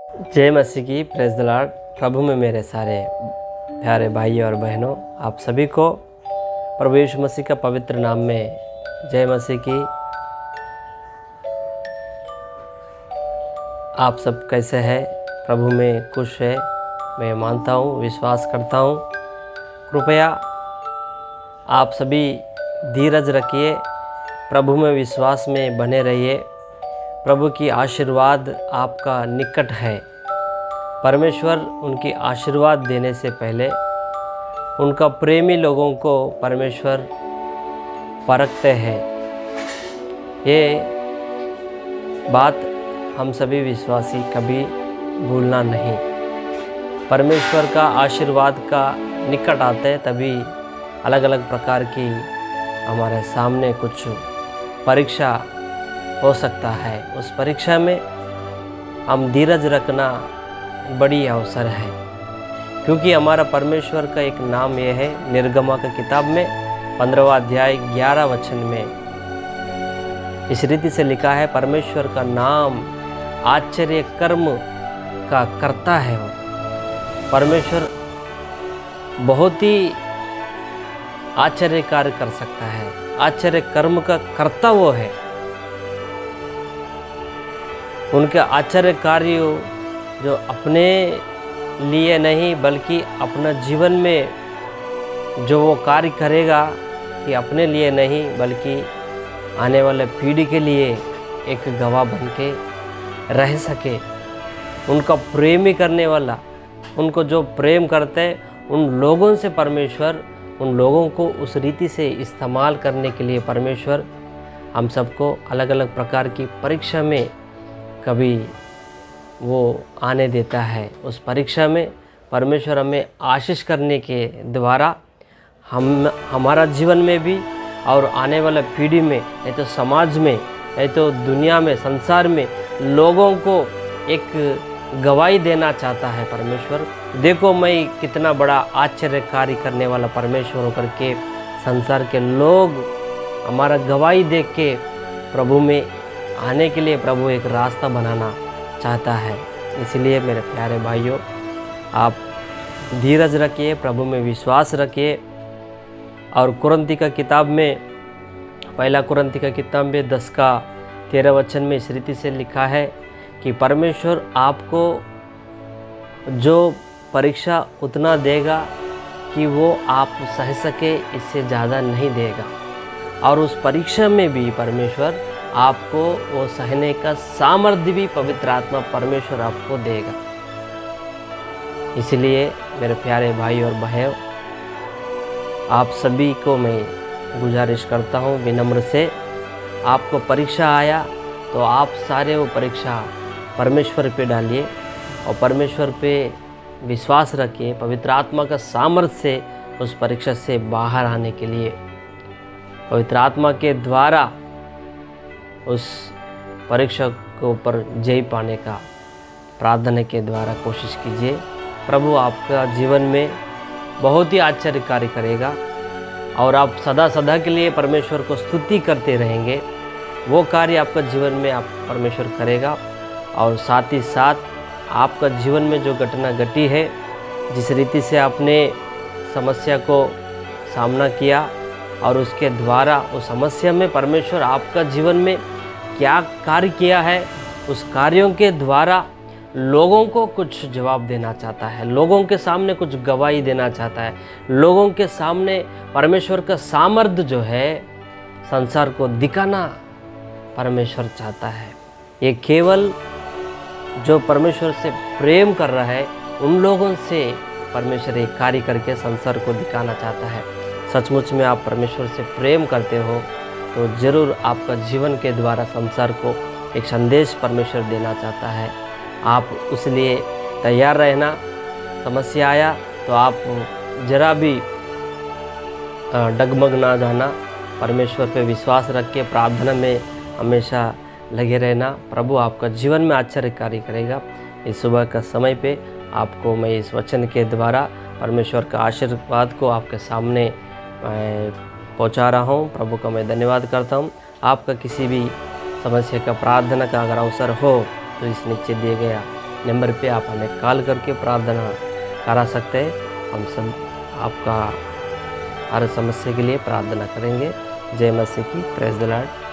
जय मसीह की, praise the Lord. प्रभु में मेरे सारे प्यारे भाई और बहनों, आप सभी को प्रभु यीशु मसीह का पवित्र नाम में जय मसीह की। आप सब कैसे हैं? प्रभु में खुश है, मैं मानता हूँ, विश्वास करता हूँ। कृपया आप सभी धीरज रखिए, प्रभु में विश्वास में बने रहिए। प्रभु की आशीर्वाद आपका निकट है। परमेश्वर उनकी आशीर्वाद देने से पहले उनका प्रेमी लोगों को परमेश्वर परखते हैं। ये बात हम सभी विश्वासी कभी भूलना नहीं। परमेश्वर का आशीर्वाद का निकट आते तभी अलग अलग प्रकार की हमारे सामने कुछ परीक्षा हो सकता है। उस परीक्षा में हम धीरज रखना बड़ी अवसर है, क्योंकि हमारा परमेश्वर का एक नाम यह है। निर्गमा की किताब में 15वां अध्याय 11 वचन में इस रीति से लिखा है, परमेश्वर का नाम आश्चर्य कर्म का करता है। वो परमेश्वर बहुत ही आश्चर्य कार्य कर सकता है। आश्चर्य कर्म का कर्ता वो है। उनके आश्चर्य कार्य जो अपने लिए नहीं बल्कि अपना जीवन में जो वो कार्य करेगा, कि अपने लिए नहीं बल्कि आने वाले पीढ़ी के लिए एक गवाह बन के रह सके। उनका प्रेमी करने वाला, उनको जो प्रेम करते उन लोगों से परमेश्वर उन लोगों को उस रीति से इस्तेमाल करने के लिए परमेश्वर हम सबको अलग अलग प्रकार की परीक्षा में कभी वो आने देता है। उस परीक्षा में परमेश्वर हमें आशीष करने के द्वारा हमारा जीवन में भी और आने वाले पीढ़ी में, नहीं तो समाज में, नहीं तो दुनिया में, संसार में लोगों को एक गवाही देना चाहता है परमेश्वर। देखो मैं कितना बड़ा आश्चर्य कार्य करने वाला परमेश्वर होकर के संसार के लोग हमारा गवाही देख के प्रभु में आने के लिए प्रभु एक रास्ता बनाना चाहता है। इसलिए मेरे प्यारे भाइयों, आप धीरज रखिए, प्रभु में विश्वास रखिए। और कुरिन्थी का किताब में, पहला कुरिन्थी का किताब में 10 का 13 वचन में इस रीति से लिखा है कि परमेश्वर आपको जो परीक्षा उतना देगा कि वो आप सह सके, इससे ज़्यादा नहीं देगा। और उस परीक्षा में भी परमेश्वर आपको वो सहने का सामर्थ्य भी पवित्र आत्मा परमेश्वर आपको देगा। इसलिए मेरे प्यारे भाई और बहन, आप सभी को मैं गुजारिश करता हूँ विनम्र से, आपको परीक्षा आया तो आप सारे वो परीक्षा परमेश्वर पे डालिए और परमेश्वर पे विश्वास रखिए। पवित्र आत्मा का सामर्थ्य से उस परीक्षा से बाहर आने के लिए पवित्र आत्मा के द्वारा उस परीक्षा के ऊपर जय पाने का प्रार्थना के द्वारा कोशिश कीजिए। प्रभु आपका जीवन में बहुत ही आश्चर्य कार्य करेगा और आप सदा सदा के लिए परमेश्वर को स्तुति करते रहेंगे। वो कार्य आपका जीवन में आप परमेश्वर करेगा। और साथ ही साथ आपका जीवन में जो घटना घटी है, जिस रीति से आपने समस्या को सामना किया और उसके द्वारा उस समस्या में परमेश्वर आपका जीवन में क्या कार्य किया है, उस कार्यों के द्वारा लोगों को कुछ जवाब देना चाहता है, लोगों के सामने कुछ गवाही देना चाहता है, लोगों के सामने परमेश्वर का सामर्थ्य जो है संसार को दिखाना परमेश्वर चाहता है। ये केवल जो परमेश्वर से प्रेम कर रहा है उन लोगों से परमेश्वर एक कार्य करके संसार को दिखाना चाहता है। सचमुच में आप परमेश्वर से प्रेम करते हो तो ज़रूर आपका जीवन के द्वारा संसार को एक संदेश परमेश्वर देना चाहता है। आप उस लिए तैयार रहना। समस्या आया तो आप जरा भी डगमग ना जाना। परमेश्वर पे विश्वास रख के प्रार्थना में हमेशा लगे रहना। प्रभु आपका जीवन में आश्चर्य कार्य करेगा। इस सुबह का समय पे आपको मैं इस वचन के द्वारा परमेश्वर का आशीर्वाद को आपके सामने पहुंचा रहा हूं। प्रभु का मैं धन्यवाद करता हूं। आपका किसी भी समस्या का प्रार्थना का अगर अवसर हो तो इस नीचे दिए गया नंबर पे आप हमें कॉल करके प्रार्थना करा सकते हैं। हम सब आपका हर समस्या के लिए प्रार्थना करेंगे। जय मसीह की। Praise the Lord.